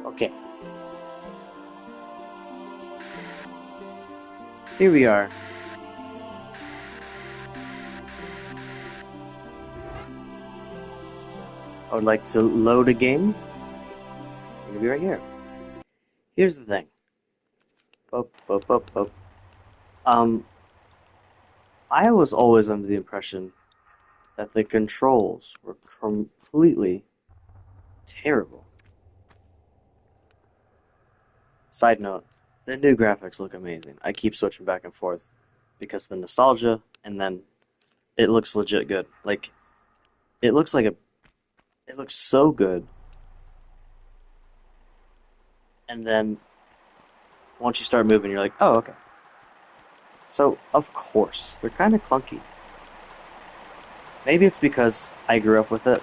Okay, here we are. I would like to load a game. We're gonna be right here. Here's the thing. Up. Um, I was always under the impression that the controls were completely terrible. Side note, the new graphics look amazing. I keep switching back and forth because of the nostalgia, and then it looks legit good. Like, it looks like a, it looks so good, and then once you start moving, you're like, oh, okay. So, of course, they're kind of clunky. Maybe it's because I grew up with it,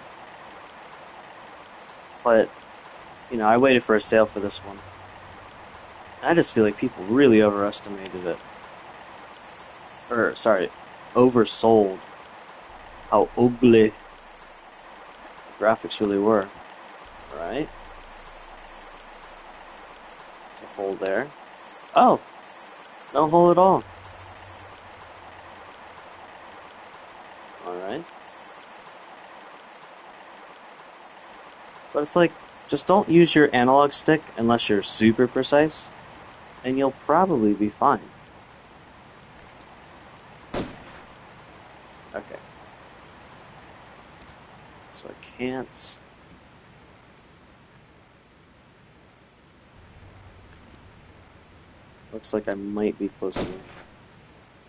but, I waited for a sale for this one. And I just feel like people really overestimated it. Or, sorry, oversold how ugly the graphics really were. Right? There's a hole there. Oh, no hole at all. Alright. But it's like, just don't use your analog stick unless you're super precise, and you'll probably be fine. Okay. So I can't... Looks like I might be close enough.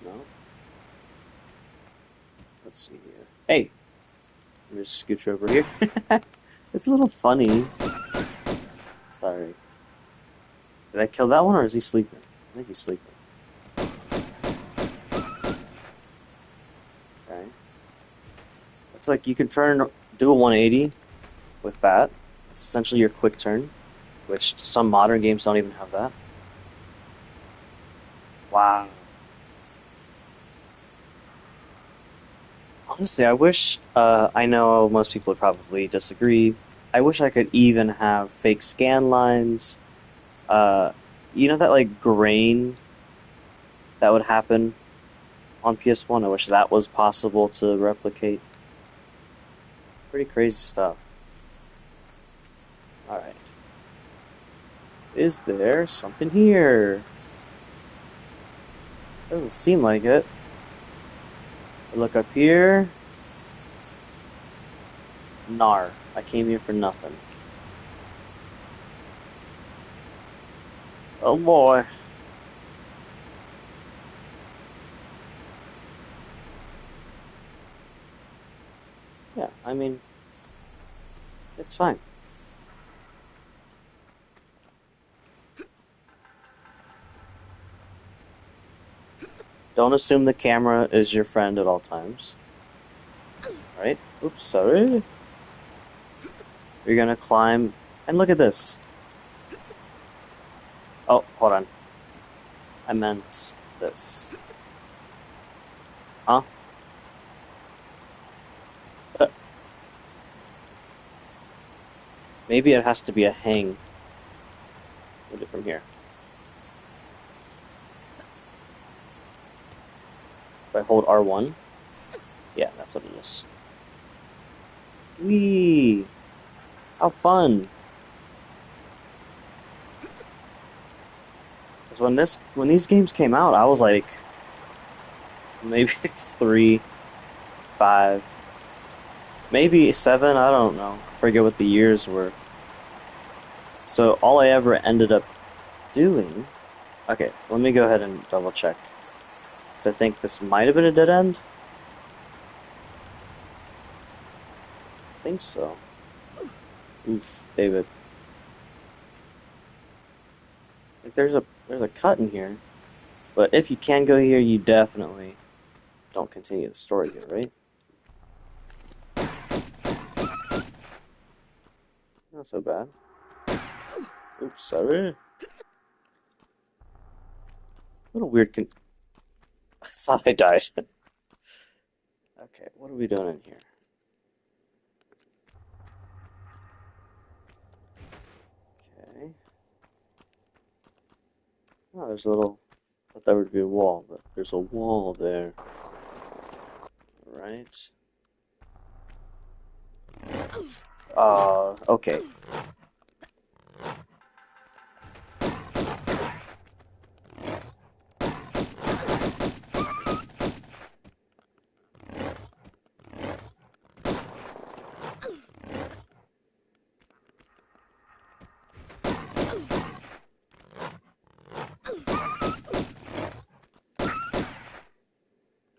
No? Let's see here. Hey! Let me just scooch over here. It's a little funny. Sorry. Did I kill that one, or is he sleeping? I think he's sleeping. Okay. It's like you can do a 180 with that. It's essentially your quick turn, which some modern games don't even have that. Wow. Honestly, I wish, I know most people would probably disagree. I wish I could even have fake scan lines. Uh, that like grain that would happen on PS1? I wish that was possible to replicate. Pretty crazy stuff. Alright. Is there something here? Doesn't seem like it. I look up here. Nar. I came here for nothing. Oh boy. Yeah, I mean, it's fine. Don't assume the camera is your friend at all times. Right? Oops, sorry. You're gonna climb, and look at this. Oh, hold on. I meant this. Huh? Uh, Maybe it has to be a hang. Look it from here. If I hold R1, yeah, that's what it is. Whee! How fun! Because when these games came out, I was like maybe 3, 5, maybe 7. I don't know. I forget what the years were. So all I ever ended up doing. Okay, let me go ahead and double check. Because I think this might have been a dead end. I think so. Oof, David. Like there's a cut in here. But if you can go here, you definitely don't continue the story here, right? Not so bad. Oops, sorry. A little weird. I thought I died. Okay, what are we doing in here? Okay. Oh, there's a little. I thought that would be a wall, but there's a wall there. Right? Okay.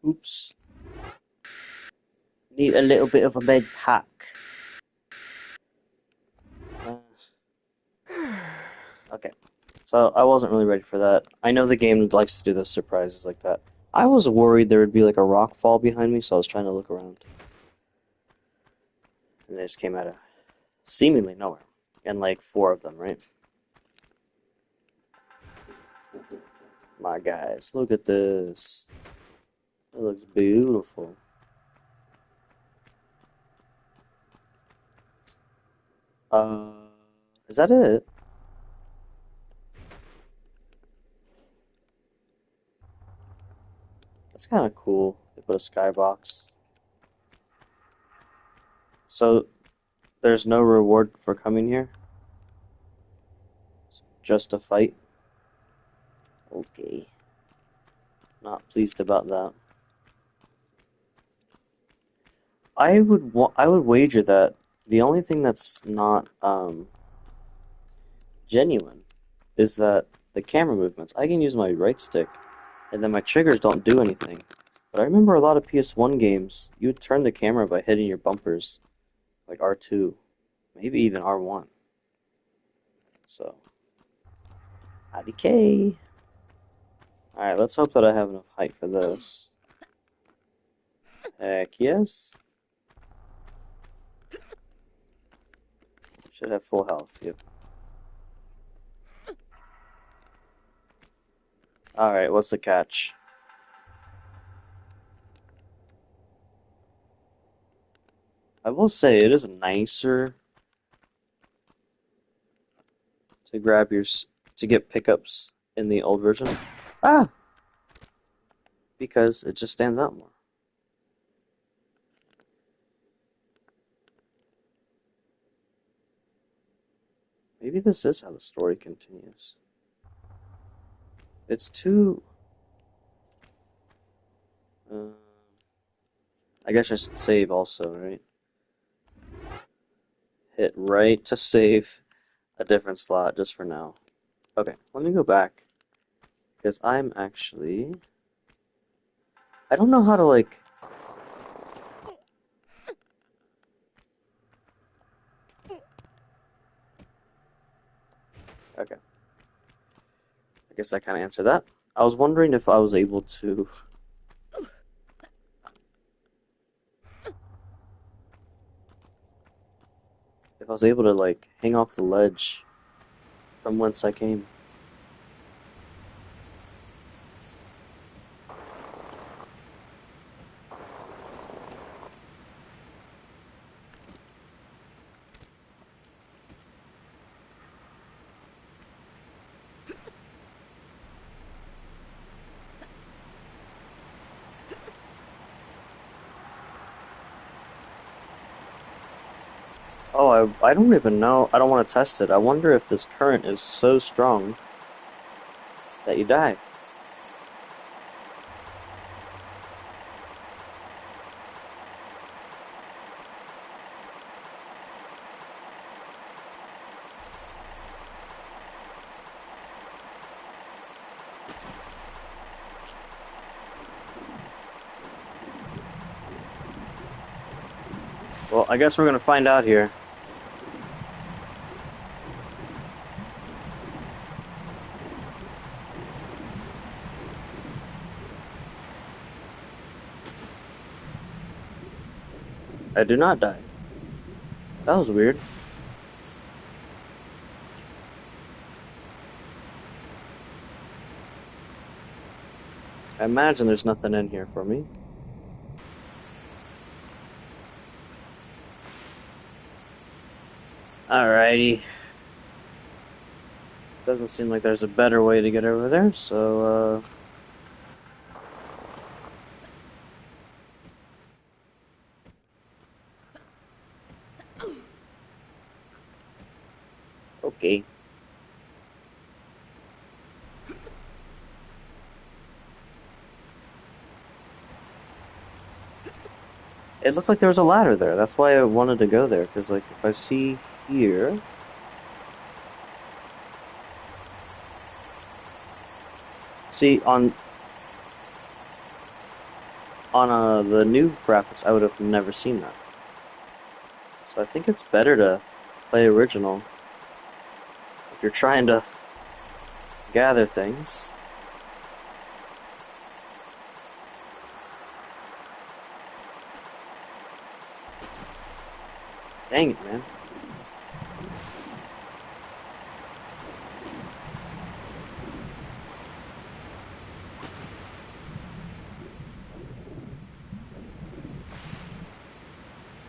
Oops. Need a little bit of a med pack. Uh, okay. So I wasn't really ready for that. I know the game likes to do those surprises like that. I was worried there would be like a rock fall behind me, so I was trying to look around. And they just came out of seemingly nowhere. And like four of them, right? My guys, look at this. It looks beautiful. Uh, is that it? That's kind of cool. They put a skybox. So there's no reward for coming here? It's just a fight? Okay. Not pleased about that. I would wager that the only thing that's not genuine is that the camera movements. I can use my right stick, and then my triggers don't do anything. But I remember a lot of PS1 games, you would turn the camera by hitting your bumpers, like R2, maybe even R1. So, IDK. Alright, let's hope that I have enough height for this. Heck yes. Should have full health, yep. Alright, what's the catch? I will say it is nicer to grab to get pickups in the old version. Ah! Because it just stands out more. Maybe this is how the story continues. It's too... Uh, I guess I should save also, right? Hit right to save a different slot just for now. Okay, let me go back. Because I'm actually... I don't know how to, like... Okay. I guess I kind of answered that. I was wondering if I was able to... If I was able to, like, hang off the ledge from whence I came. Oh, I don't even know. I don't want to test it. I wonder if this current is so strong that you die. Well, I guess we're gonna find out here. I do not die. That was weird. I imagine there's nothing in here for me. Alrighty. Doesn't seem like there's a better way to get over there, so, okay. It looked like there was a ladder there. That's why I wanted to go there, because, like, if I see here... See, on the new graphics, I would have never seen that. So I think it's better to play original if you're trying to gather things. Dang it, man.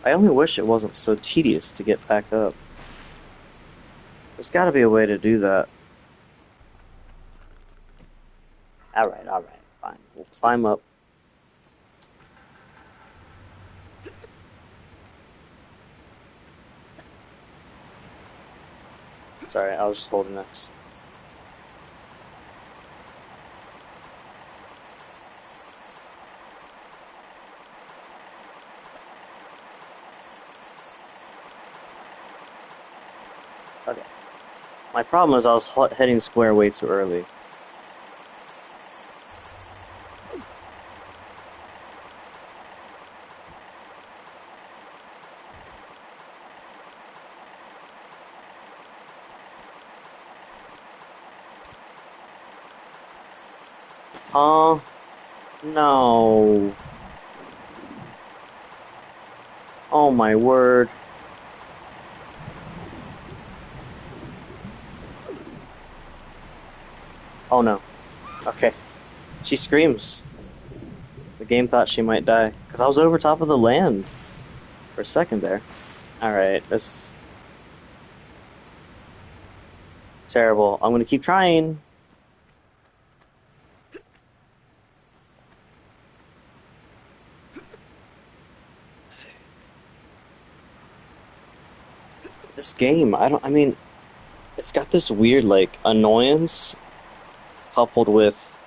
I only wish it wasn't so tedious to get back up. There's gotta be a way to do that. Alright, fine. We'll climb up. Sorry, I was just holding X. Okay. My problem is I was heading square way too early. No. Oh my word. Oh no. Okay. She screams. The game thought she might die. Because I was over top of the land for a second there. Alright, this is terrible. I'm gonna keep trying. This game, I mean, it's got this weird, like, annoyance coupled with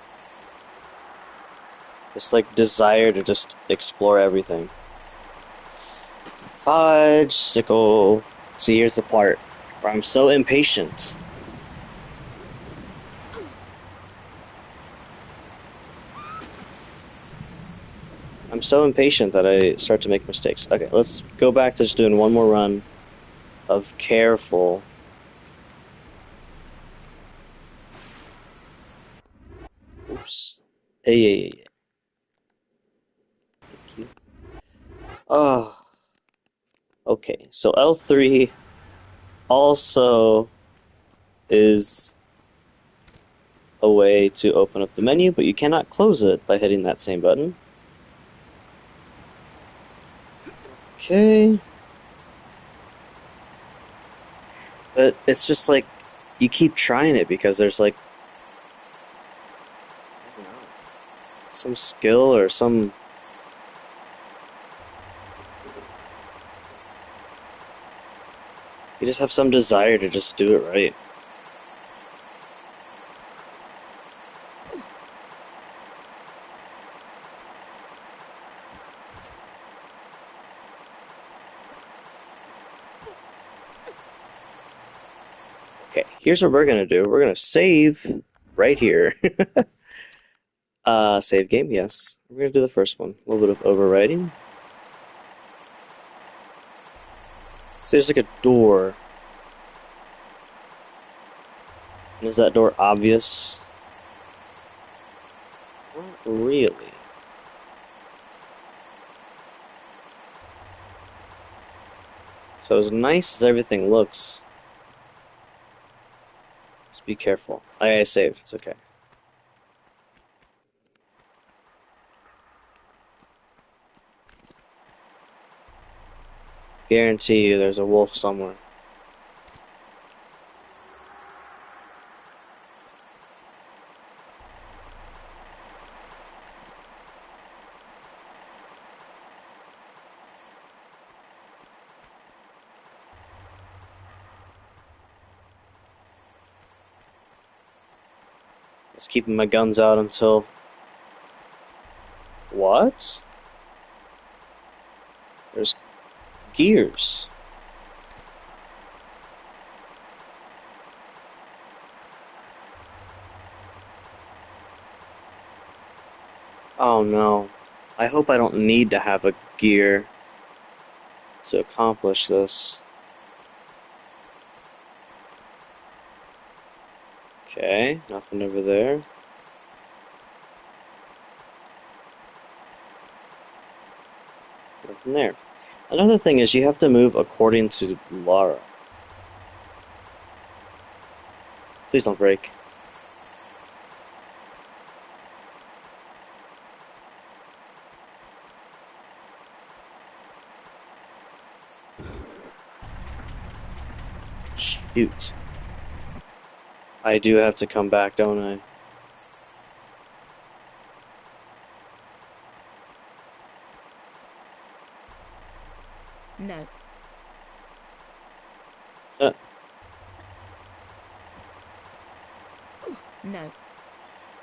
this, like, desire to just explore everything. Fudge, sickle. See, here's the part where I'm so impatient. I'm so impatient that I start to make mistakes. Okay, let's go back to just doing one more run of careful. Oops. Hey. Thank you. Oh, okay. So L3 also is a way to open up the menu, but you cannot close it by hitting that same button. Okay. But it's just like you keep trying it because there's like I don't know, some skill or some you just have some desire to just do it right. Okay, here's what we're gonna do. We're gonna save right here. Save game, yes. We're gonna do the first one. A little bit of overwriting. So there's like a door. And is that door obvious? Not really. So as nice as everything looks, just be careful. I saved, it's okay. Guarantee you there's a wolf somewhere. Just keeping my guns out until... What? There's gears. Oh no. I hope I don't need to have a gear to accomplish this. Okay, nothing over there. Nothing there. Another thing is you have to move according to Lara. Please don't break. Shoot. I do have to come back, don't I? No. Uh, No.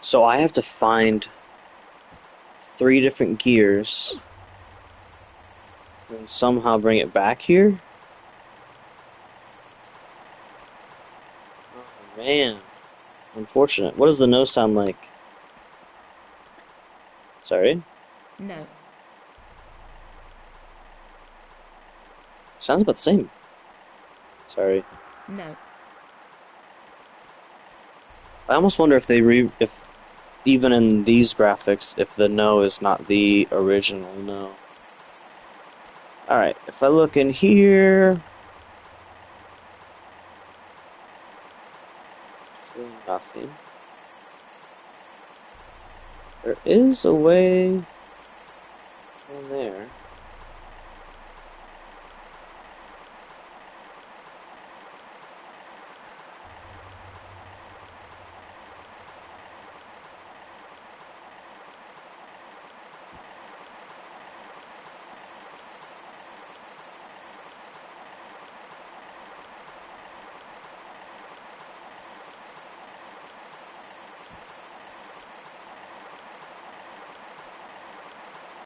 so I have to find 3 different gears and somehow bring it back here? Oh man. Unfortunate. What does the no sound like? Sorry? No. Sounds about the same. Sorry. No. I almost wonder if if even in these graphics, if the no is not the original no. Alright, if I look in here, there's really nothing. There is a way down there.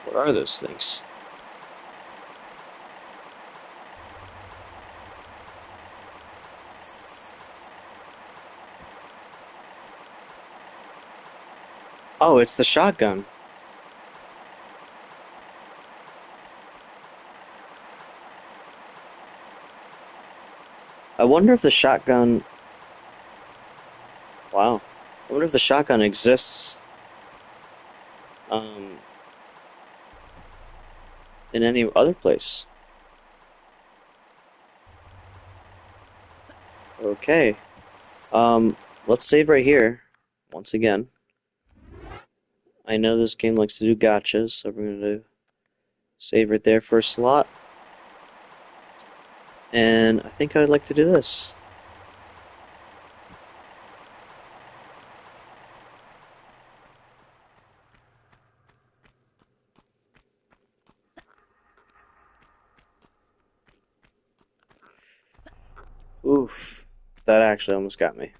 What are those things? Oh, it's the shotgun. I wonder if the shotgun... Wow. I wonder if the shotgun exists um, in any other place. Okay. Let's save right here. Once again. I know this game likes to do gotchas, so we're going to save right there for a slot. And I think I'd like to do this. Oof. That actually almost got me.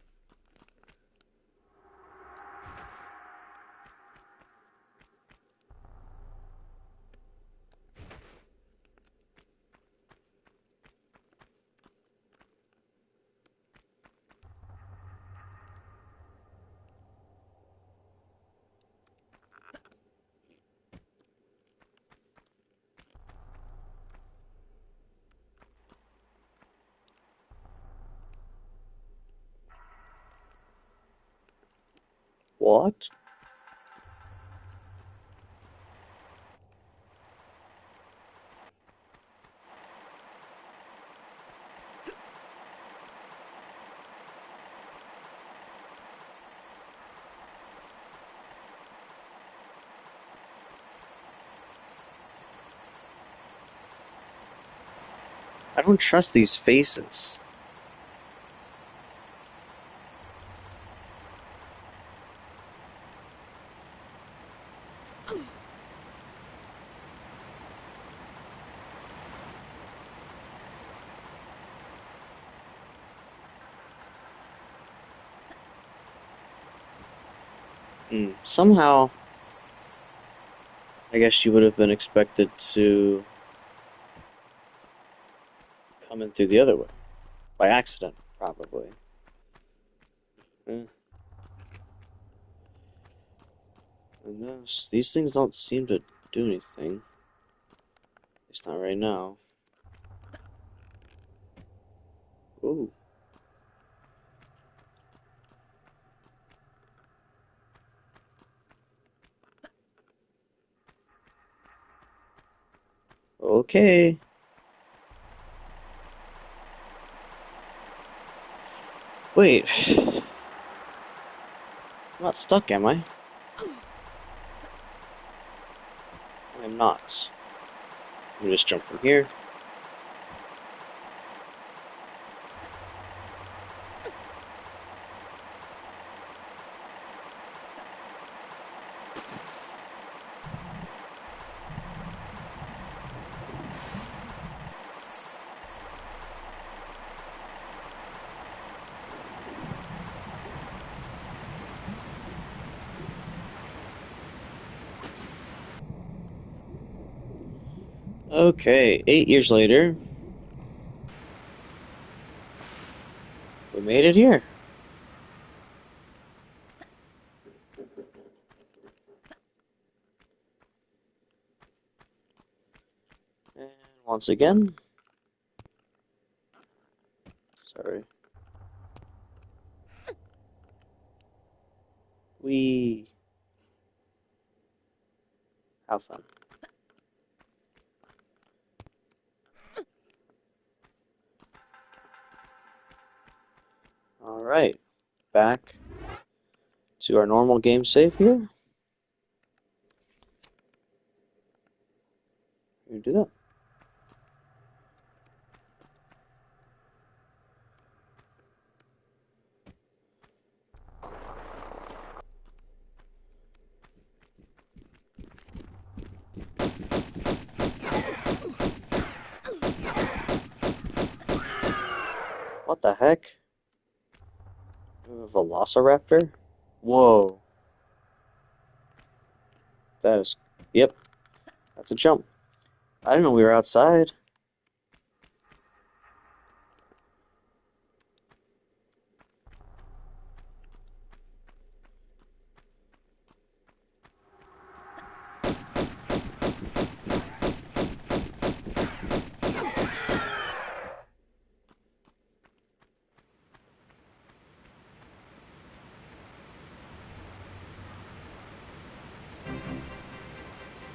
What? I don't trust these faces. Somehow, I guess you would have been expected to come in through the other way. By accident, probably. Eh, and these things don't seem to do anything. At least not right now. Ooh. Okay. Wait. I'm not stuck, am I? I'm not. Let me just jump from here. Okay, 8 years later, we made it here. And once again, sorry, we have fun. Alright, back to our normal game save here. We do that. What the heck? A Velociraptor? Whoa. That is. Yep, that's a jump. I didn't know we were outside.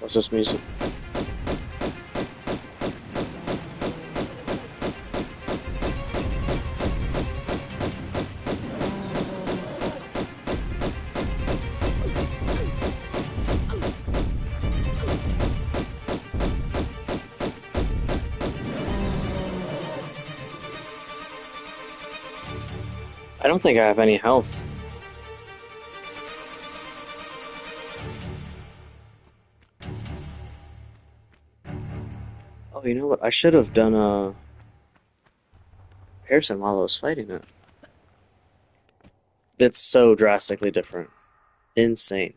What's this music? I don't think I have any health. Oh, you know what? I should have done a comparison while I was fighting it. It's so drastically different. Insane.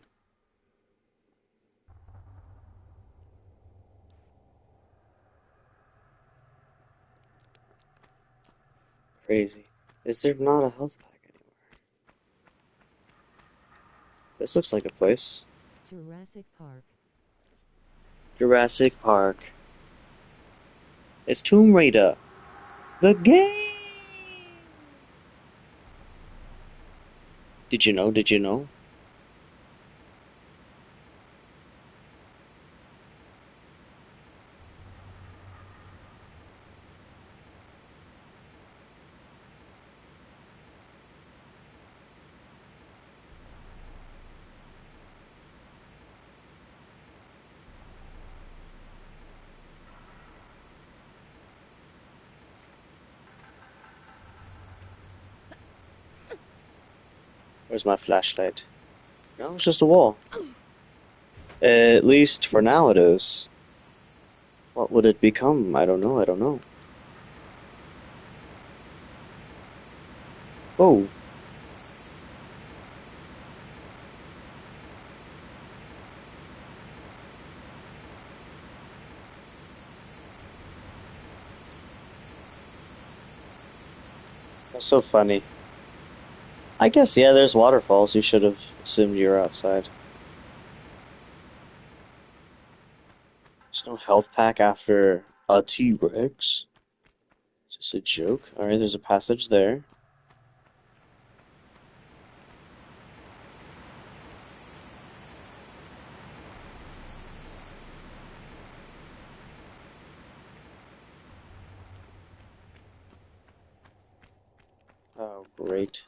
Crazy. Is there not a health pack anywhere? This looks like a place. Jurassic Park. Jurassic Park. It's Tomb Raider. The game! Did you know? Did you know? Where's my flashlight? No, it's just a wall. At least for now it is. What would it become? I don't know, I don't know. Oh, So funny. I guess, yeah, there's waterfalls. You should have assumed you were outside. There's no health pack after a T-Rex. Is this a joke? Alright, there's a passage there. Oh, great.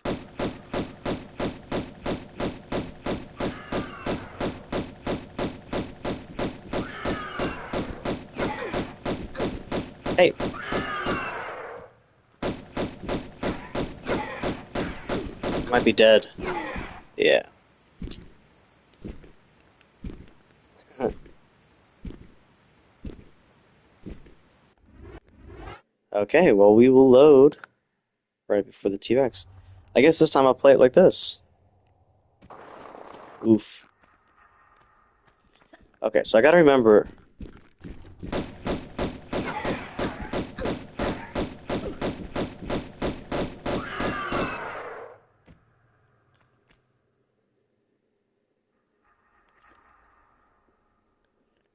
Hey, might be dead. Yeah. Okay, well, we will load right before the T-Rex. I guess this time I'll play it like this. Oof. Okay, so I gotta remember.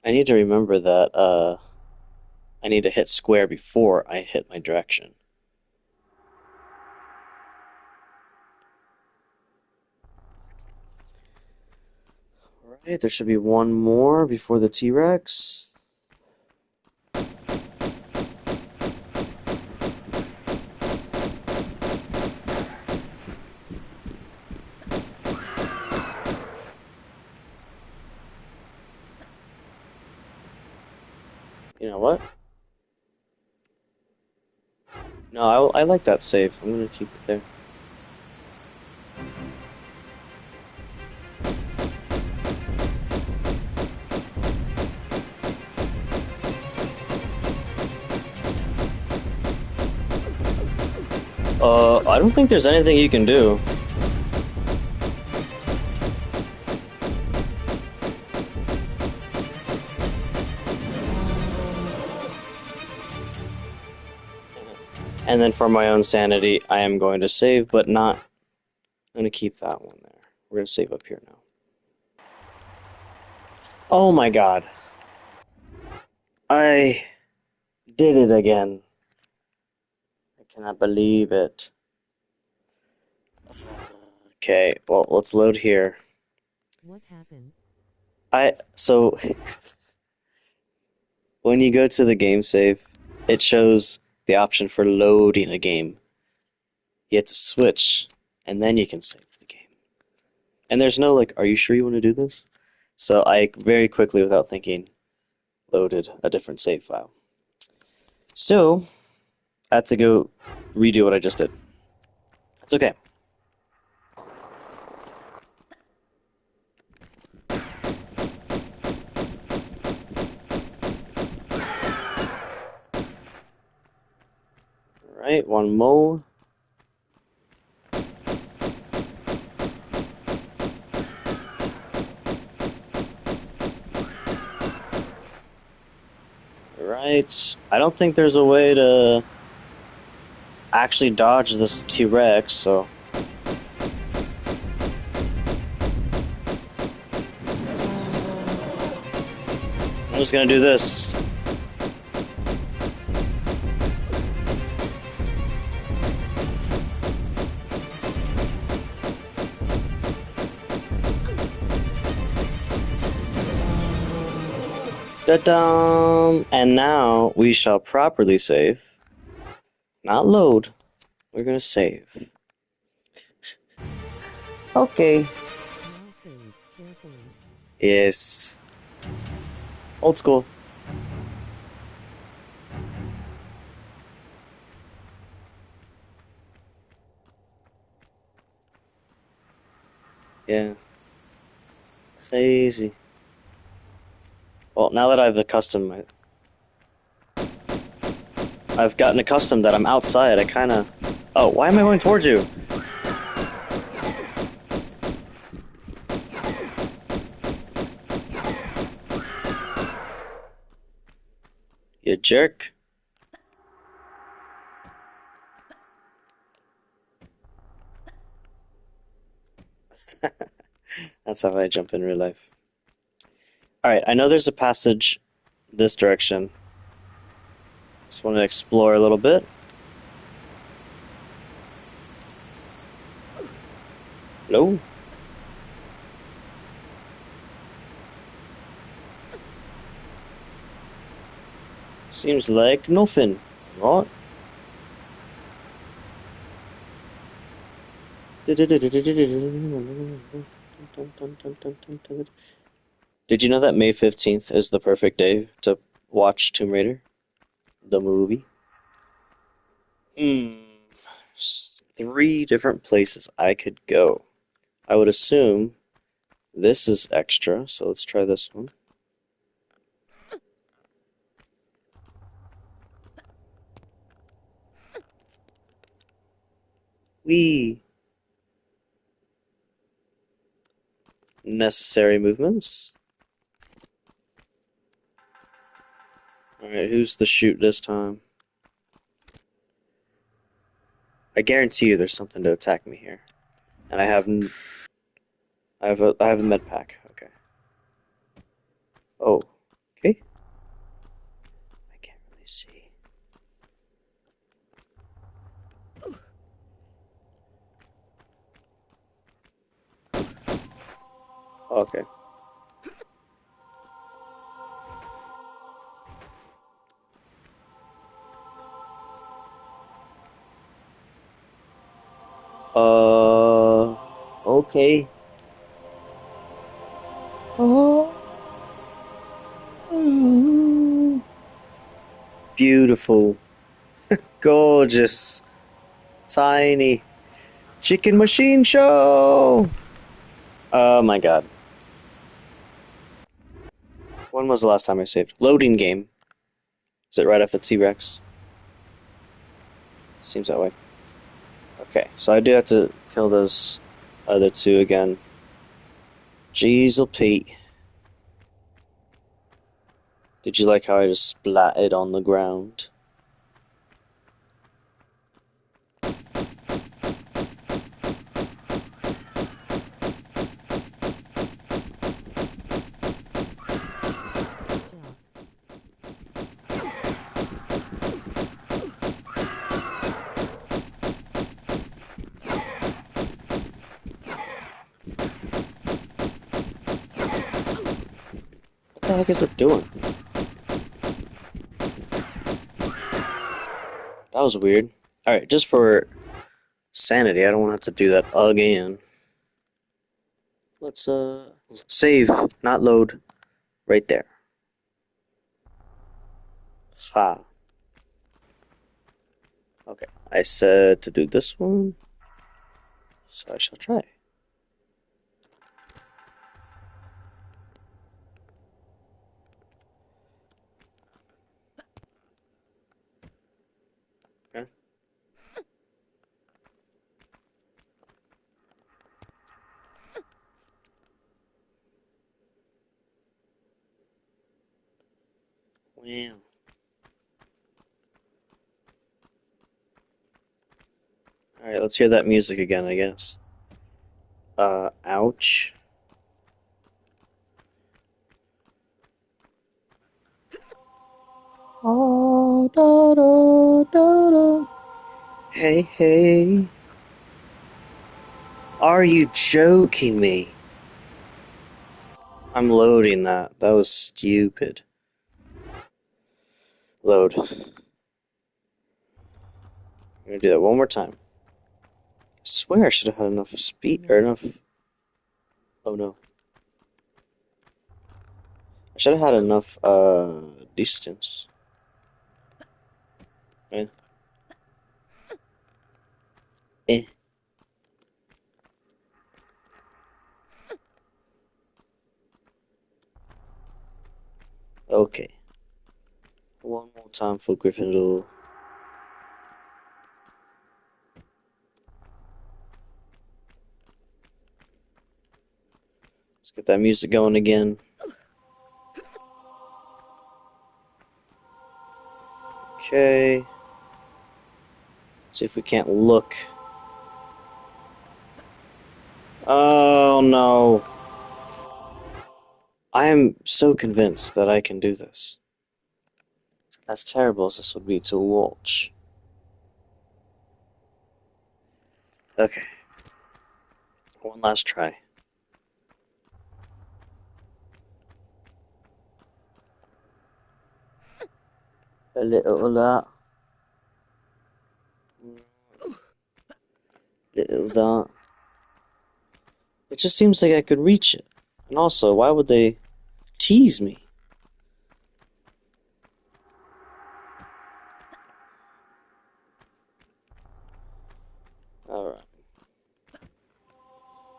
I need to remember that I need to hit square before I hit my direction. Alright, there should be one more before the T-Rex. You know what? No, I like that save. I'm gonna keep it there. I don't think there's anything you can do. And then for my own sanity, I am going to save, but not. I'm going to keep that one there. We're going to save up here now. Oh my god. I did it again. I cannot believe it. Okay, well, let's load here. What happened? So when you go to the game save, it shows the option for loading a game. You have to switch, and then you can save the game. And there's no like, are you sure you want to do this? So I very quickly, without thinking, loaded a different save file. So I had to go redo what I just did. It's okay. All right, one more. All right. I don't think there's a way to actually dodge this T-Rex, so I'm just gonna do this. Da-dum! And now we shall properly save. Not load. We're gonna save. Okay. Now save carefully. Yes. Old school. Yeah. It's easy. Well, now that I've gotten accustomed that I'm outside, I kinda... Oh, why am I going towards you? You jerk. That's how I jump in real life. All right, I know there's a passage this direction. Just want to explore a little bit. No, seems like nothing. Right? Did you know that May 15th is the perfect day to watch Tomb Raider, the movie? Hmm. Three different places I could go. I would assume this is extra, so let's try this one. Wee. Necessary movements. Alright, who's the shoot this time? I guarantee you there's something to attack me here. And I have a med pack. Okay. Oh. Okay. I can't really see. Okay. Okay. Oh. Beautiful. Gorgeous. Tiny. Chicken machine show! Oh my god. When was the last time I saved? Loading game. Is it right off the T-Rex? Seems that way. Okay, so I do have to kill those other two again. Jeezle Pete. Did you like how I just splatted on the ground? Good job. What the heck is it doing? That was weird. Alright, just for sanity, I don't want to have to do that again. Let's save, not load. Right there. Ha. Okay, I said to do this one, so I shall try. Okay. Wow. Alright, let's hear that music again, I guess. Ouch. Oh, da, da, da, da. Hey, hey. Are you joking me? I'm loading that. That was stupid. Load. I'm gonna do that one more time. I swear I should have had enough speed or enough. Nice. Oh no. I should have had enough distance. Eh. Eh. Okay. One more time for Gryffindor. Let's get that music going again. Okay. See if we can't look. Oh no. I am so convinced that I can do this. As terrible as this would be to watch. Okay, one last try. A little of that, little of that. It just seems like I could reach it. And also, why would they tease me? Alright.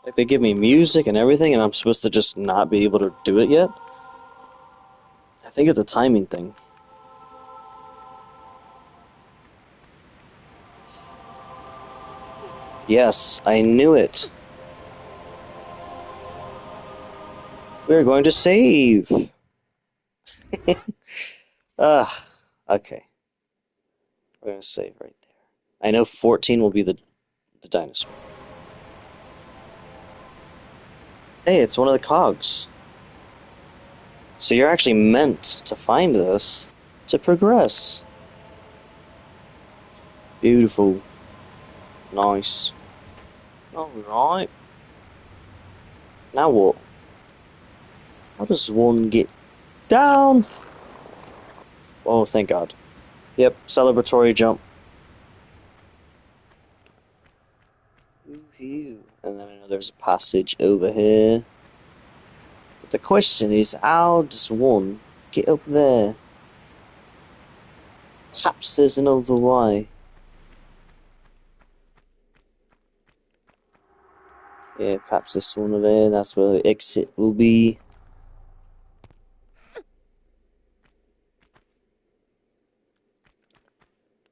Like, they give me music and everything, and I'm supposed to just not be able to do it yet? I think it's a timing thing. Yes, I knew it. We're going to save! Ah, okay. We're going to save right there. I know 14 will be the dinosaur. Hey, it's one of the cogs. So you're actually meant to find this to progress. Beautiful. Nice. Alright. Now what? How does one get down? Oh, thank God. Yep, celebratory jump. Woohoo. And then I know there's a passage over here. But the question is, how does one get up there? Perhaps there's another way. Yeah, perhaps this one over there, that's where the exit will be.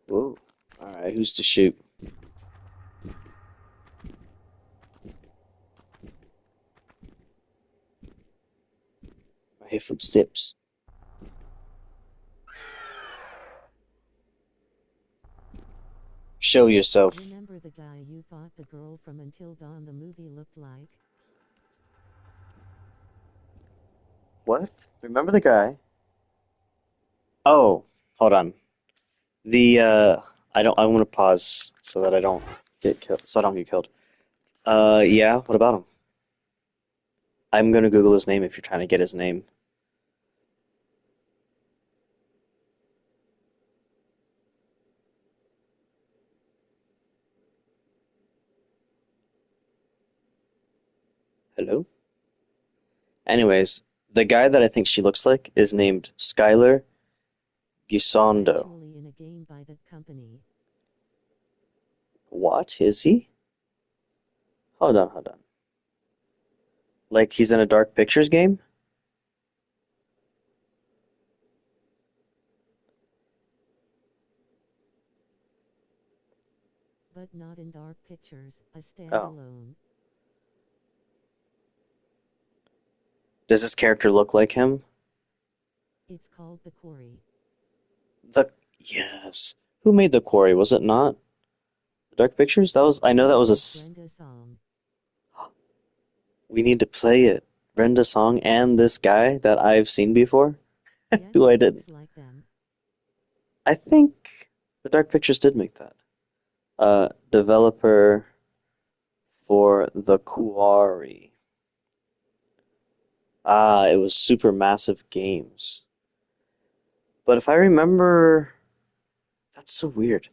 Whoa. Alright, who's to shoot? I hear footsteps. Show yourself. Remember the guy you thought the girl from Until Dawn the movie looked like? What? Remember the guy? Oh, hold on. The I want to pause so that I don't get killed, so I don't get killed. Yeah, what about him? I'm gonna Google his name if you're trying to get his name. Hello? Anyways, the guy that I think she looks like is named Skylar He's Gisondo. actually in a game by that company. What is he? Hold on, hold on. Like he's in a Dark Pictures game? But not in Dark Pictures, a Oh. standalone. Does this character look like him? It's called The Quarry. The Yes. Who made the quarry? Was it not Dark Pictures? That was I know that was It's Brenda Song. we need to play it. Brenda Song and this guy that I've seen before, Yes, who I it didn't. looks like them. I think the Dark Pictures did make that. Developer for the Quarry. Ah, it was Supermassive Games. But if I remember, that's so weird.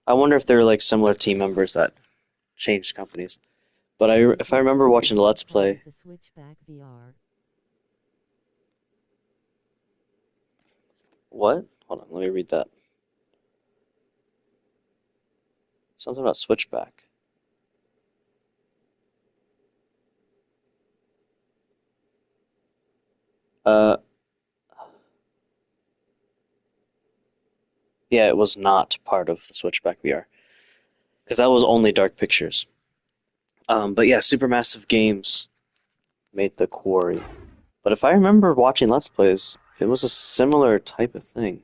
I wonder if they're like similar team members that changed companies. But It if I was remember watching a originally Let's part of Play, the Switchback VR. what? Hold on, let me read that. Something about Switchback. Uh, yeah, it was not part of the Switchback VR because that was only Dark Pictures. But yeah, Supermassive Games made the Quarry. But if I remember watching Let's Plays, it was a similar type of thing.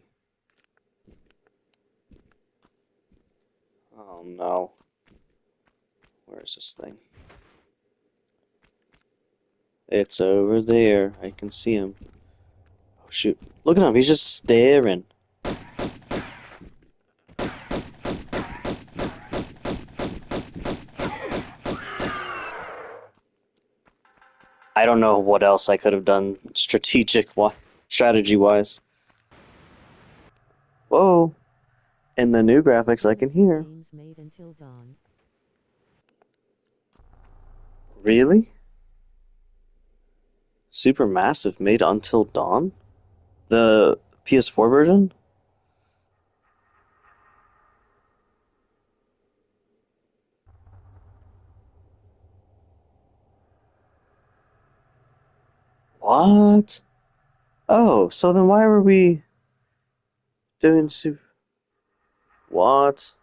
Oh no. Where is this thing? It's over there. I can see him. Oh shoot. Look at him. He's just staring. I don't know what else I could have done strategy wise. Whoa. In the new graphics I can Supermassive hear. games made until dawn. Really? Supermassive made Until Dawn? The PS4 version? What? Oh, so then why were we doing super... What?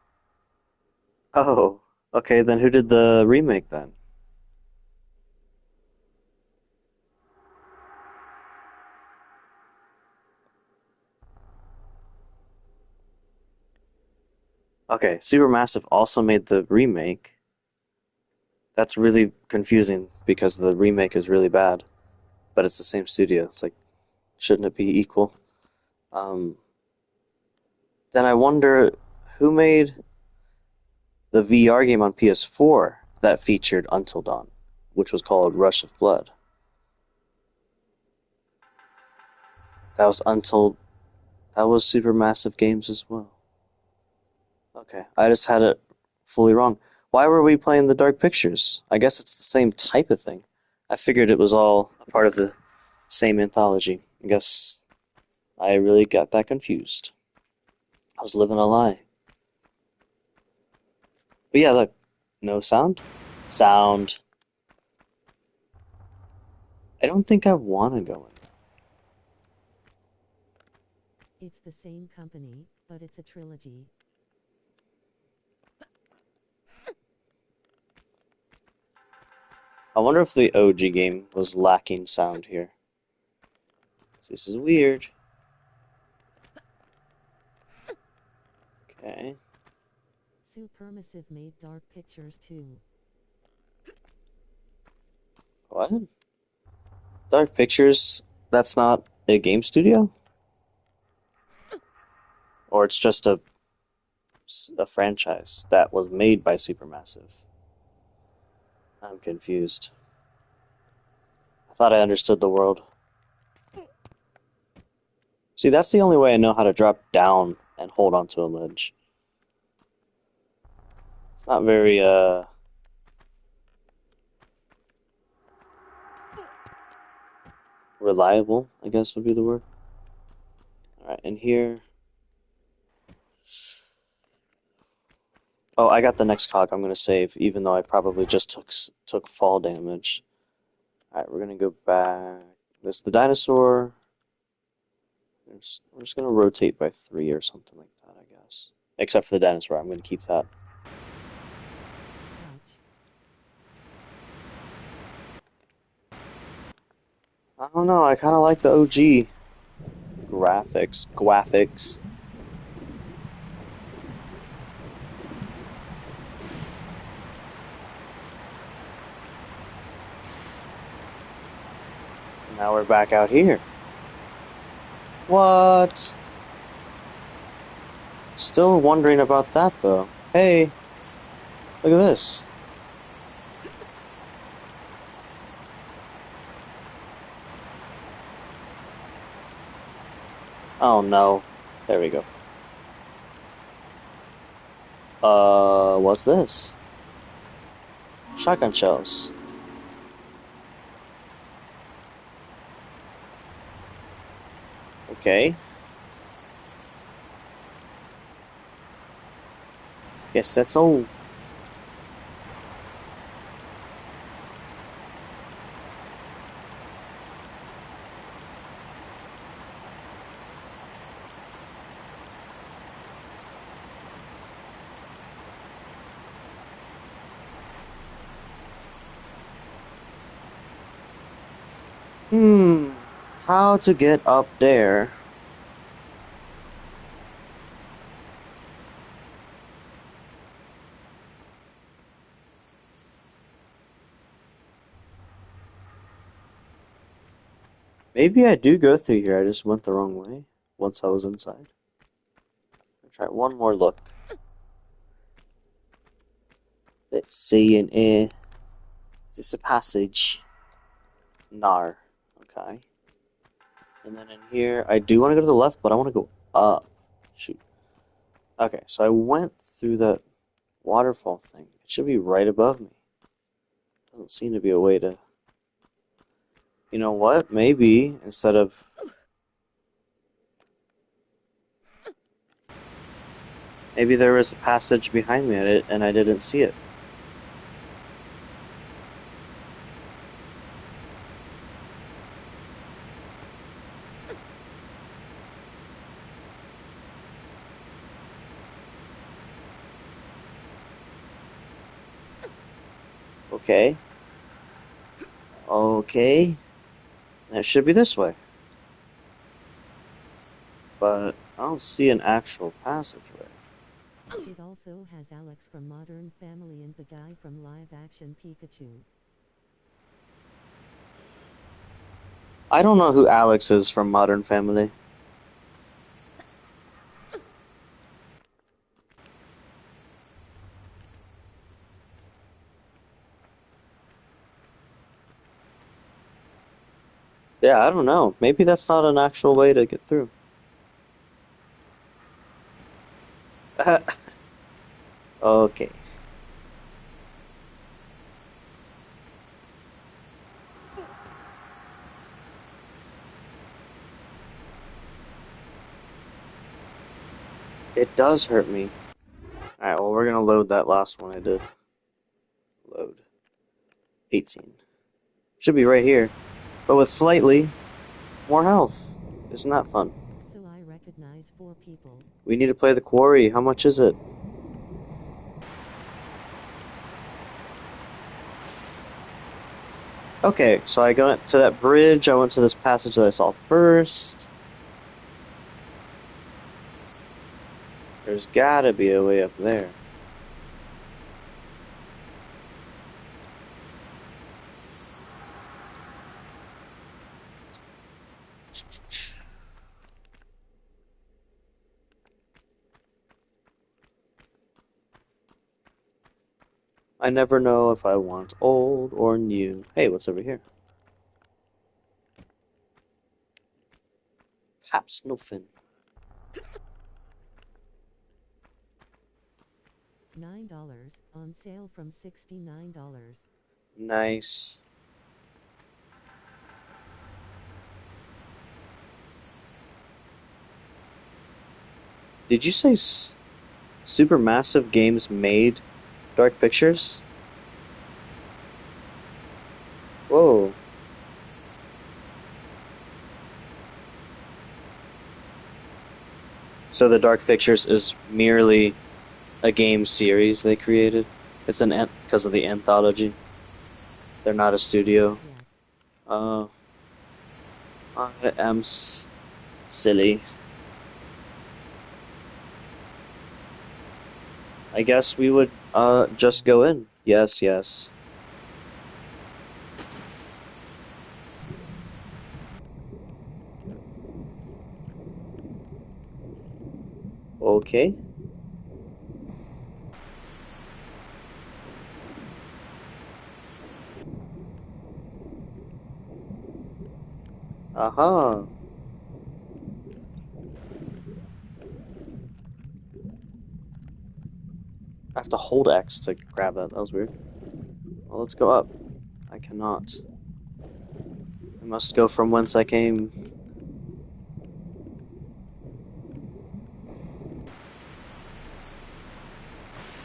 Oh, okay, then who did the remake then? Okay, Supermassive also made the remake. That's really confusing because the remake is really bad, but it's the same studio. It's like, shouldn't it be equal? Um, then I wonder who made the VR game on PS4 that featured Until Dawn, which was called Rush of Blood. That was Until that was Supermassive Games as well. Okay, I just had it fully wrong. Why were we playing the Dark Pictures? I guess it's the same type of thing. I figured it was all a part of the same anthology. I guess I really got that confused. I was living a lie. But yeah, look. No sound? Sound. I don't think I want to go in. It's the same company, but it's a trilogy. I wonder if the OG game was lacking sound here. This is weird. Okay. Supermassive made Dark Pictures too. What? Dark Pictures? That's not a game studio? Or it's just a franchise that was made by Supermassive? I'm confused. I thought I understood the world. See, that's the only way I know how to drop down and hold onto a ledge. It's not very, reliable, I guess would be the word. Alright, and here... Oh, I got the next cog I'm gonna save, even though I probably just took fall damage. Alright, we're gonna go back. This is the dinosaur. We're just gonna rotate by 3 or something like that, I guess. Except for the dinosaur, I'm gonna keep that. Ouch. I don't know, I kinda like the OG graphics. Now we're back out here. What? Still wondering about that though. Hey, look at this. Oh no. There we go. What's this? Shotgun shells. Okay. Guess that's all. Hmm. How to get up there? Maybe I do go through here. I just went the wrong way once I was inside. I'll try one more look. Let's see in here. Is this a passage? Nar. Okay. And then in here, I do want to go to the left, but I want to go up. Shoot. Okay, so I went through that waterfall thing. It should be right above me. Doesn't seem to be a way to... You know what? Maybe instead of... Maybe there was a passage behind me and I didn't see it. Okay. Okay. It should be this way. But I don't see an actual passageway. It also has Alex from Modern Family and the guy from Live Action Pikachu. I don't know who Alex is from Modern Family. Yeah, I don't know. Maybe that's not an actual way to get through. Okay. It does hurt me. Alright, well, we're gonna load that last one I did. Load. 18. Should be right here. But with slightly more health. Isn't that fun? So I recognize 4 people. We need to play the quarry. How much is it? Okay, so I got to that bridge. I went to this passage that I saw first. There's gotta be a way up there. I never know if I want old or new. Hey, what's over here? Perhaps nothing. $9 on sale from $69. Nice. Did you say Supermassive Games made Dark Pictures? Whoa. So the Dark Pictures is merely a game series they created? It's an because of the anthology. They're not a studio. Yes. Uh, I am silly. I guess we would just Yes. go in. Yes, yes. Okay. Aha. I have to hold X to grab that. That was weird. Well, let's go up. I cannot. I must go from whence I came.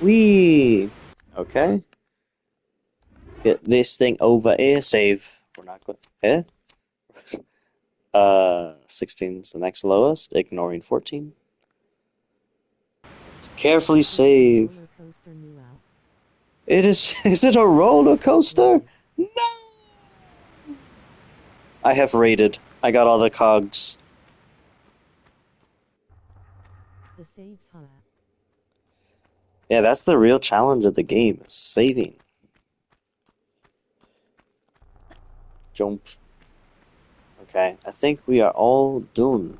Whee! Okay. Get this thing over here. Save. We're not going. Eh? 16 is the next lowest, ignoring 14. Carefully Is it a save. roller coaster new out? It is. Is it a roller coaster? Rated. No! I have rated. I got all the cogs. The saves hot. Yeah, that's the real challenge of the game, is saving. Jump. Okay, I think we are all done.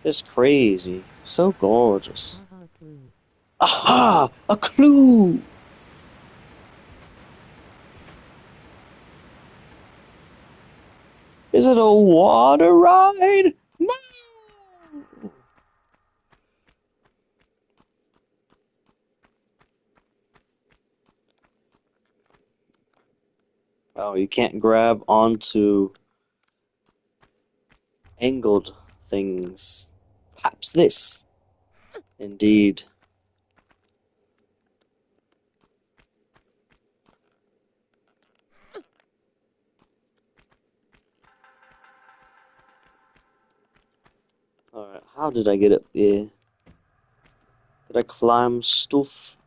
It's crazy. So gorgeous. Haha, clue. Aha! A clue! Is it a water ride? No! Oh, you can't grab onto angled things. Perhaps this. Indeed. Alright, how did I get up there? Did I climb stuff?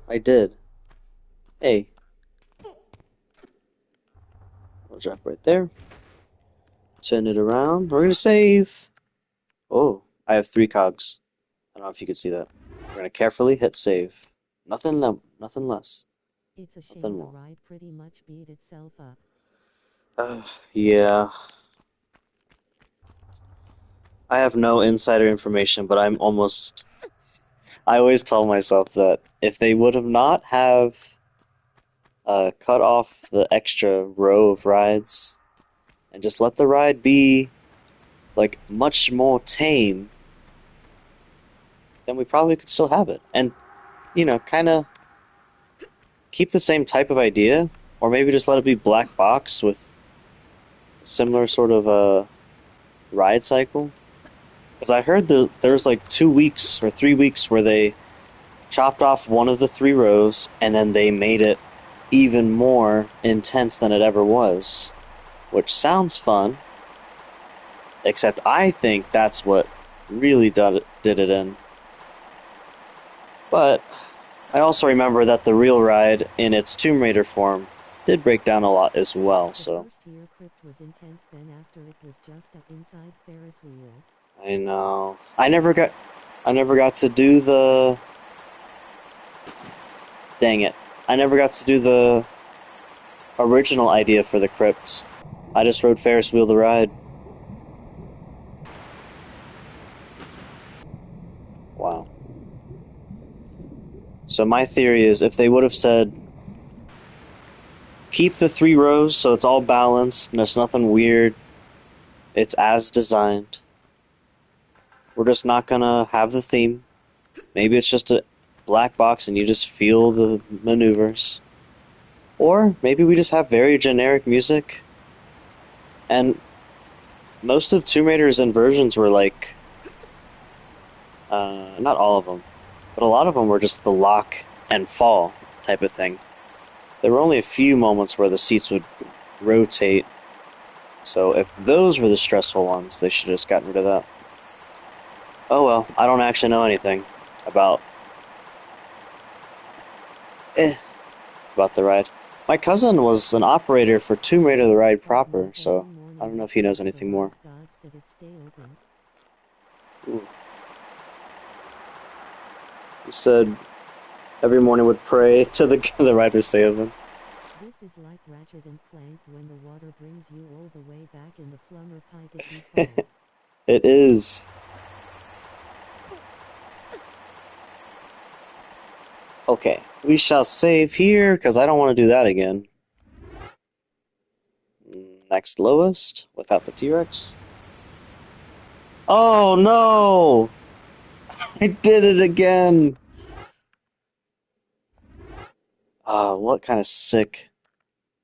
I did. Hey, I'll drop right there. Turn it around. We're gonna save. Oh, I have 3 cogs. I don't know if you can see that. We're gonna carefully hit save. Nothing less. It's a Nothing shame the more. ride pretty much beat itself up. Yeah. I have no insider information, but I always tell myself that if they would have not have cut off the extra row of rides and just let the ride be like much more tame, then we probably could still have it. And kind of keep the same type of idea, or maybe just let it be black box with a similar sort of ride cycle. Because I heard there's like 2 weeks or 3 weeks where they chopped off one of the 3 rows and then they made it even more intense than it ever was, which sounds fun. Except I think that's what really did it in. But I also remember that the real ride in its Tomb Raider form did break down a lot as well, The so first year crypt was intense, then after it was just a inside Ferris wheel. I know. I never got to do the dang it. I never got to do the original idea for the crypts. I just rode Ferris wheel the ride. Wow. So my theory is if they would have said keep the 3 rows so it's all balanced and there's nothing weird, it's as designed. We're just not gonna have the theme. Maybe it's just a black box and you just feel the maneuvers. Or maybe we just have very generic music. And most of Tomb Raider's inversions were like, not all of them, but a lot of them were just the lock and fall type of thing. There were only a few moments where the seats would rotate. So if those were the stressful ones, they should have just gotten rid of that. Oh well, I don't actually know anything about eh, about the ride. My cousin was an operator for Tomb Raider the ride As proper, Mike so every I morning don't know would if he pray knows to the anything more. ride gods that it stay open. Ooh. He said every morning would pray to the the ride would stay open. This is like Ratchet and Clank when the water brings you all the way back in the plumber pipe if you fall. It is. Okay, we shall save here because I don't want to do that again. Next lowest without the T-Rex. Oh no! I did it again! What kind of sick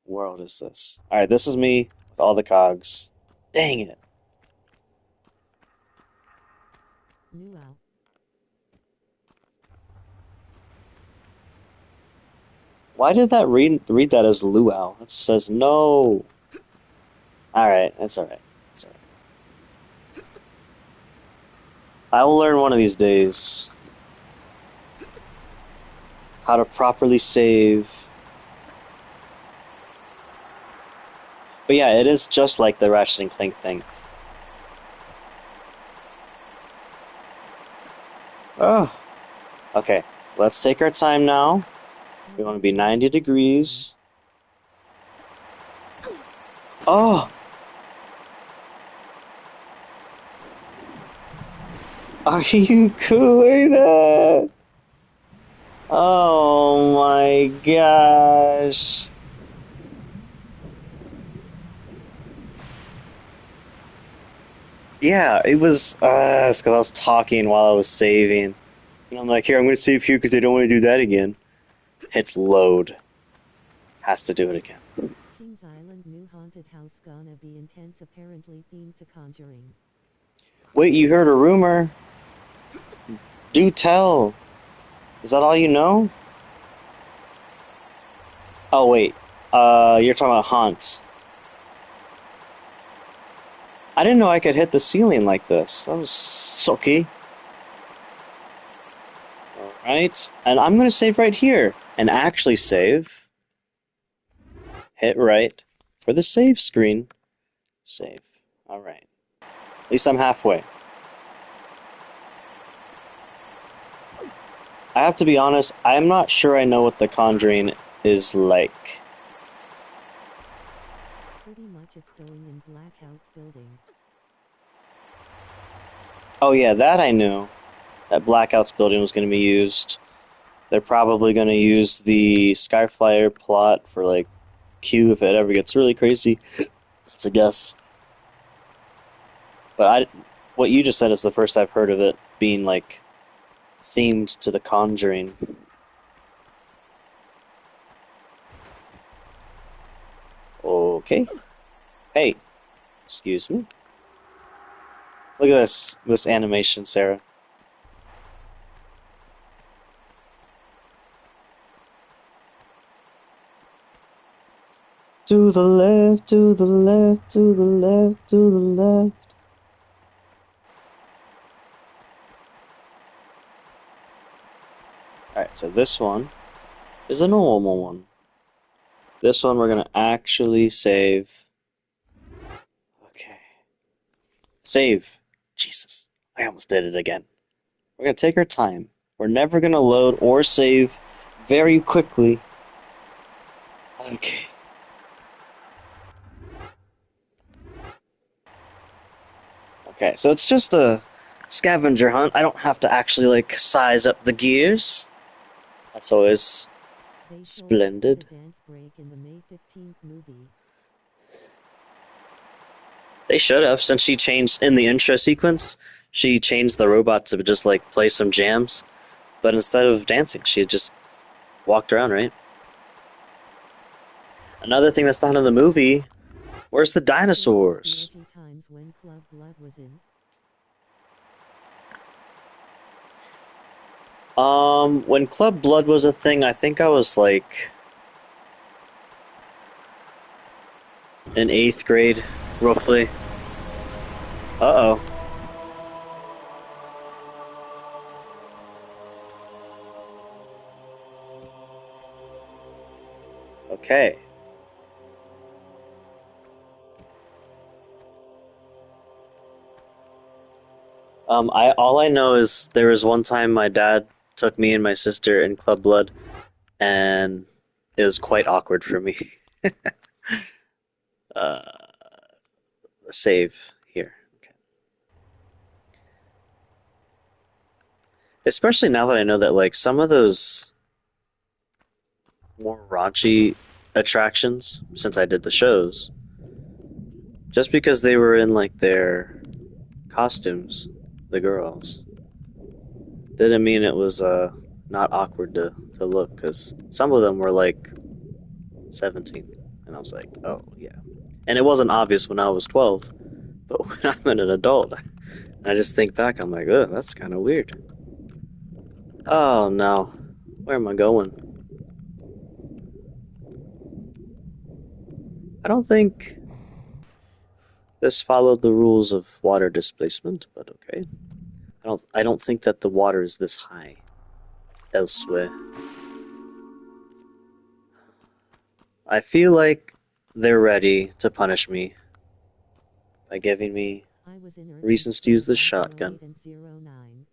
world is this? Alright, this is me with all the cogs. Dang it. Luau. Why did that read that as luau? It says no. Alright, it's alright. It's alright. I will learn one of these days how to properly save. But yeah, it is just like the Ratchet and Clank thing. Oh. Okay, Let's take our time now. We want to be 90 degrees. Oh! Are you doing it? Oh my gosh. Yeah, it was, it's because I was talking while I was saving. And I'm like, here, I'm going to save you because I don't want to do that again. Hits load. Has to do it again. Kings Island new haunted house gonna be intense, apparently themed to Conjuring. Wait, you heard a rumor? Do tell. Is that all you know? Oh, wait. You're talking about haunts. I didn't know I could hit the ceiling like this. That was sucky. Alright, and I'm gonna save right here. And actually save. Hit right for the save screen. Save. Alright. At least I'm halfway. I have to be honest, I'm not sure I know what The Conjuring is like. Pretty much it's going in Blackout's building. Oh yeah, that I knew. That Blackout's building was going to be used. They're probably going to use the Skyflyer plot for, like, Q if it ever gets really crazy. That's a guess. What you just said is the first I've heard of it being, like, themed to The Conjuring. Okay. Hey, excuse me. Look at this animation, Sarah. To the left, to the left, to the left, to the left. Alright, so this one is a normal one. This one we're gonna actually save. Okay. Save. Jesus. I almost did it again. We're gonna take our time. We're never gonna load or save very quickly. Okay. Okay, so it's just a scavenger hunt. I don't have to actually, like, size up the gears. That's always They totally put a splendid. dance break in the May 15th movie. They should have, since she changed in the intro sequence, she changed the robot to just, like, play some jams. But instead of dancing, she just walked around, right? Another thing that's not in the movie, where's the Sure miss the dinosaurs? edgy times when Club Blood was in. When Club Blood was a thing, I think I was like in 8th grade, roughly. Uh-oh. Okay. I all I know is there was one time my dad took me and my sister in Club Blood, and it was quite awkward for me. Uh, Save here. Okay. Especially now that I know that, like, some of those more raunchy attractions, since I did the shows, just because they were in, like, their costumes, the girls, didn't mean it was not awkward to look, because some of them were like 17, and I was like, oh yeah, and it wasn't obvious when I was 12, but when I'm an adult, I just think back, I'm like, oh, that's kind of weird. Oh no, where am I going? I don't think this followed the rules of water displacement, but okay. I don't think that the water is this high elsewhere. I feel like they're ready to punish me by giving me I was in urgent reasons to scare use the block zero shotgun. 08 and zero 09.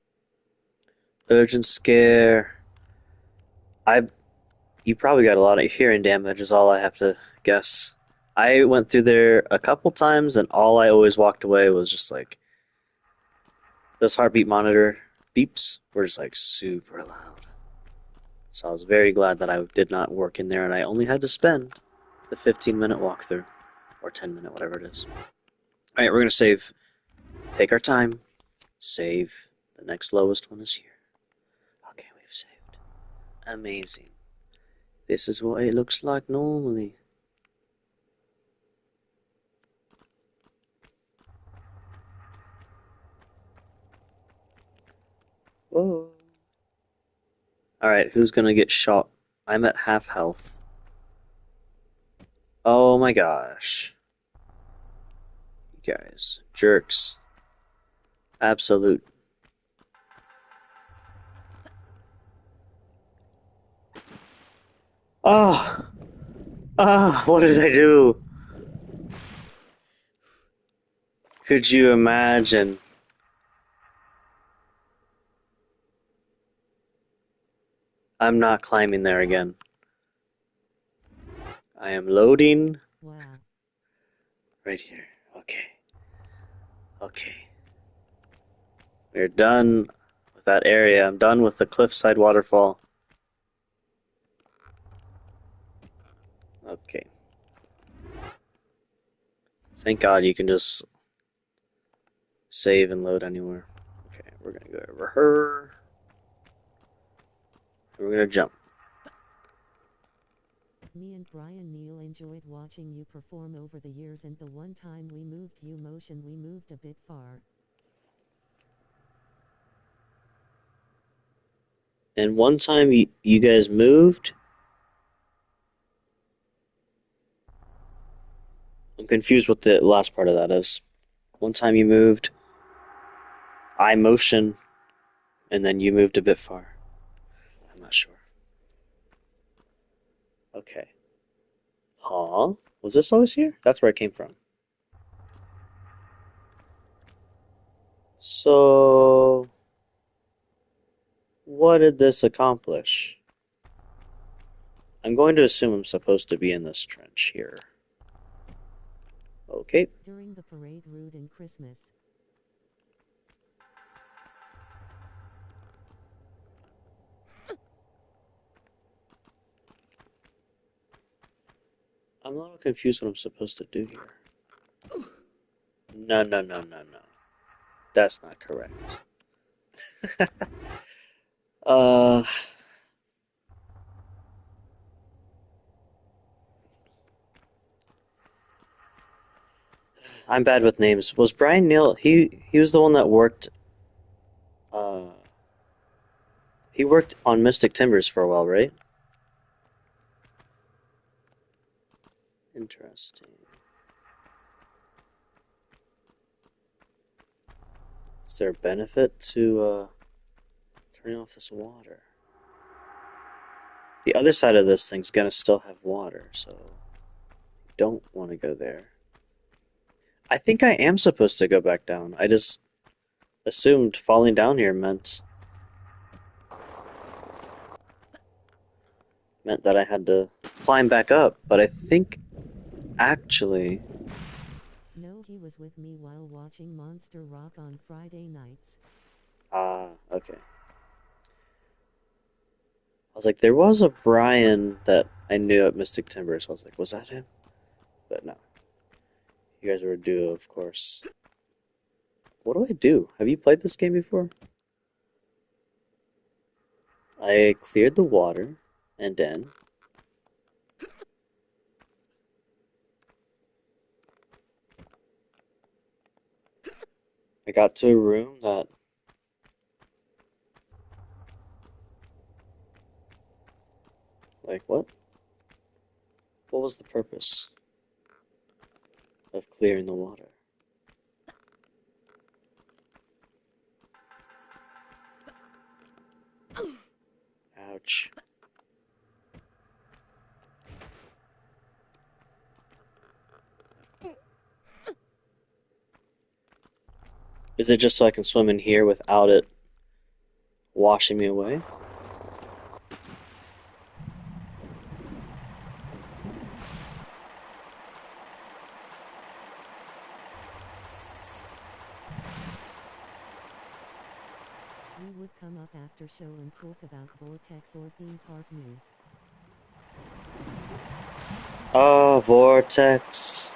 Urgent scare. I You probably got a lot of hearing damage, is all I have to guess. I went through there a couple times, and all I always walked away was just like this heartbeat monitor beeps were just like super loud. So I was very glad that I did not work in there, and I only had to spend the 15-minute walkthrough or 10-minute, whatever it is. All right, we're gonna save. Take our time. Save. The next lowest one is here. Okay, we've saved. Amazing. This is what it looks like normally. Whoa. Alright, who's gonna get shot? I'm at half health. Oh my gosh. You guys. Jerks. Absolute. Oh! Ah! What did I do? Could you imagine? I'm not climbing there again. I am loading Wow. right here. Okay. Okay. We're done with that area. I'm done with the cliffside waterfall. Okay. Thank God you can just save and load anywhere. Okay, we're gonna go over her. And we're gonna jump. Me and Brian Neal enjoyed watching you perform over the years, and the one time we moved you motion, we moved a bit far. And one time you guys moved. I'm confused what the last part of that is. One time you moved, I motion, and then you moved a bit far. I'm not sure. Okay. Huh? Was this always here? That's where it came from. So, what did this accomplish? I'm going to assume I'm supposed to be in this trench here. Okay. During the parade route in Christmas. I'm a little confused what I'm supposed to do here. No, no, no, no, no. That's not correct. uh, I'm bad with names. Was Brian Neal? He was the one that worked. Uh, he worked on Mystic Timbers for a while, right? Interesting. Is there a benefit to turning off this water? The other side of this thing's gonna still have water, so don't want to go there. I think I am supposed to go back down. I just assumed falling down here meant that I had to climb back up, but I think actually, No, he was with me while watching Monster Rock on Friday nights. okay. I was like, there was a Brian that I knew at Mystic Timber, so I was like, was that him? But no. You guys were a duo, of course. What do I do? Have you played this game before? I cleared the water, and then I got to a room that, like, what? What was the purpose of clearing the water? Ouch. Is it just so I can swim in here without it washing me away? We would come up after show and talk about Vortex or theme park news. Oh, Vortex.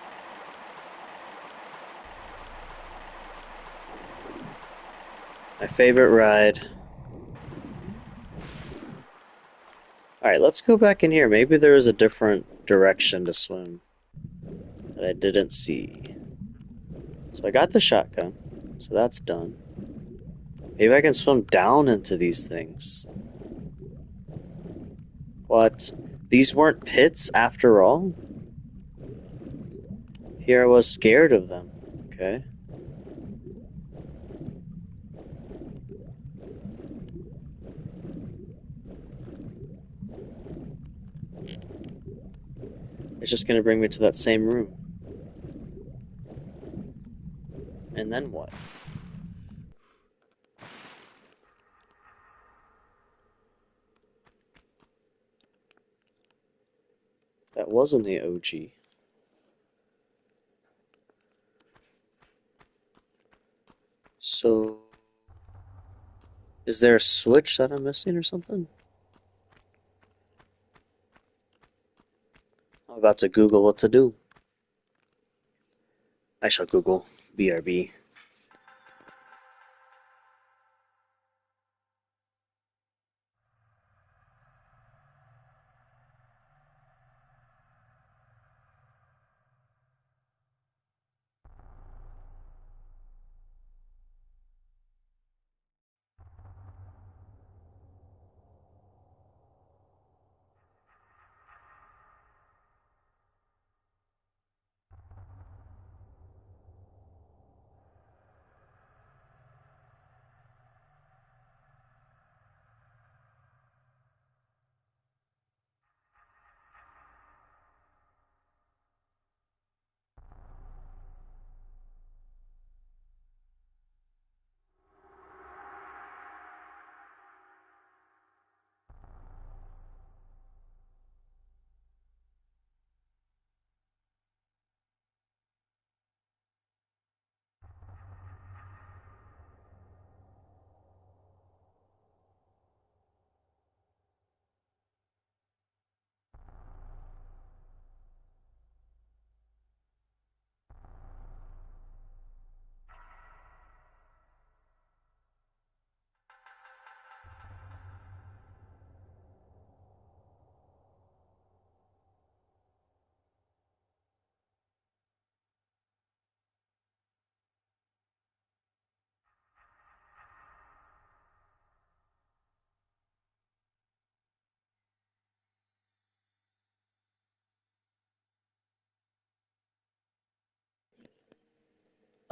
My favorite ride. Alright, let's go back in here. Maybe there is a different direction to swim that I didn't see. So I got the shotgun. So that's done. Maybe I can swim down into these things. What? These weren't pits after all? Here I was scared of them. Okay. It's just gonna bring me to that same room. And then what? That wasn't the OG. So, is there a switch that I'm missing or something? I'm about to Google what to do. I shall Google BRB.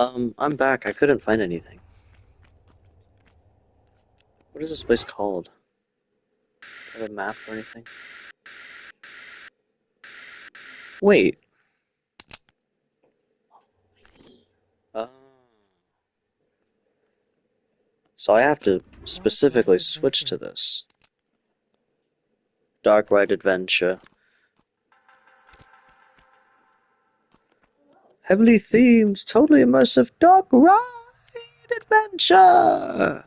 I'm back. I couldn't find anything. What is this place called? Do I have a map or anything? Wait. Uh, so I have to Dark Ride specifically switch to Adventure. this. Dark Ride Adventure. Heavily themed, totally immersive Dark Ride Adventure!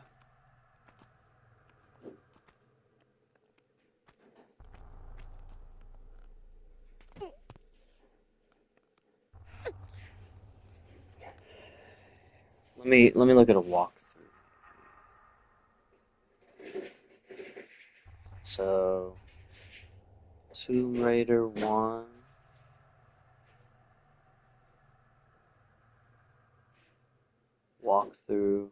Let me look at a walkthrough. So Tomb Raider 1. Walkthrough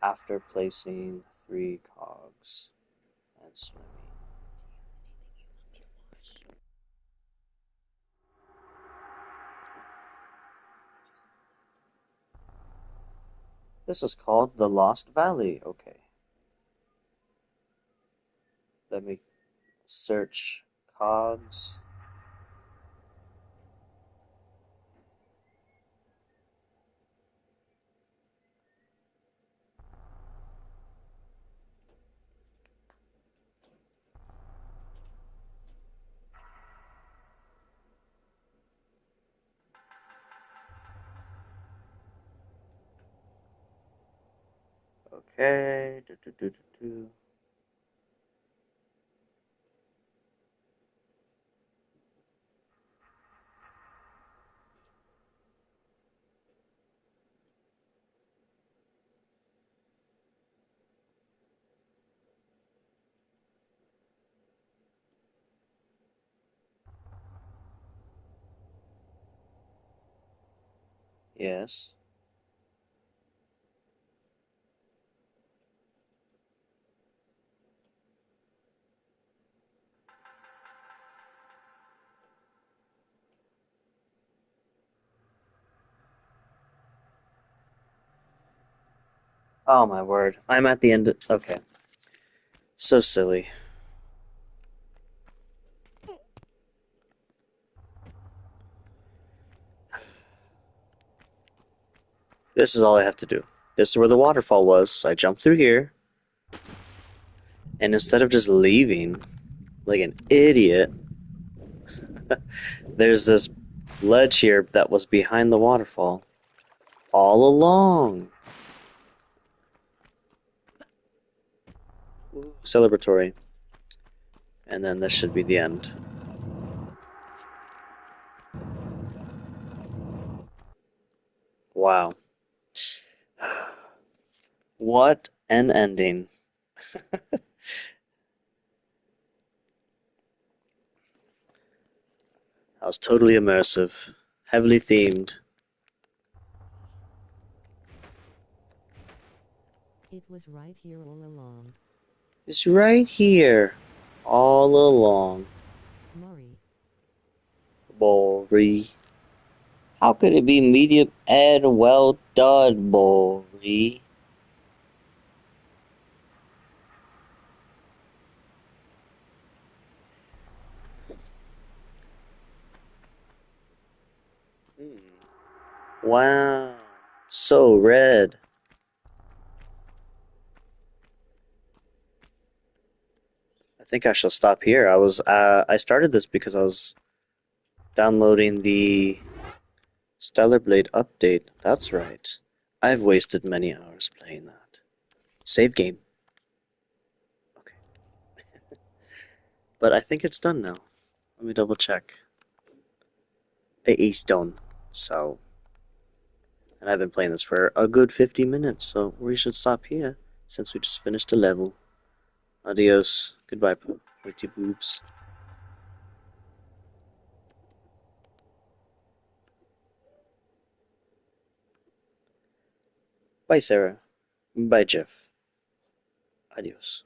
after placing 3 cogs and swimming. This is called the Lost Valley. Okay. Let me search cogs. Okay. Yes. Oh my word. I'm at the end. Okay. So silly. This is all I have to do. This is where the waterfall was. I jumped through here, and instead of just leaving like an idiot, there's this ledge here that was behind the waterfall all along. Celebratory. And then this should be the end. Wow. What an ending. That was totally immersive, heavily themed. It was right here all along. It's right here, all along. Murray. Bory. How could it be medium and well done, Bory? Hmm. Wow, so red. I think I shall stop here. I started this because I was downloading the Stellar Blade update. That's right. I've wasted many hours playing that. Save game. Okay. But I think it's done now. Let me double check. It is done. So, and I've been playing this for a good 50 minutes, so we should stop here since we just finished a level. Adios. Goodbye, pretty boobs. Bye, Sarah. Bye, Jeff. Adios.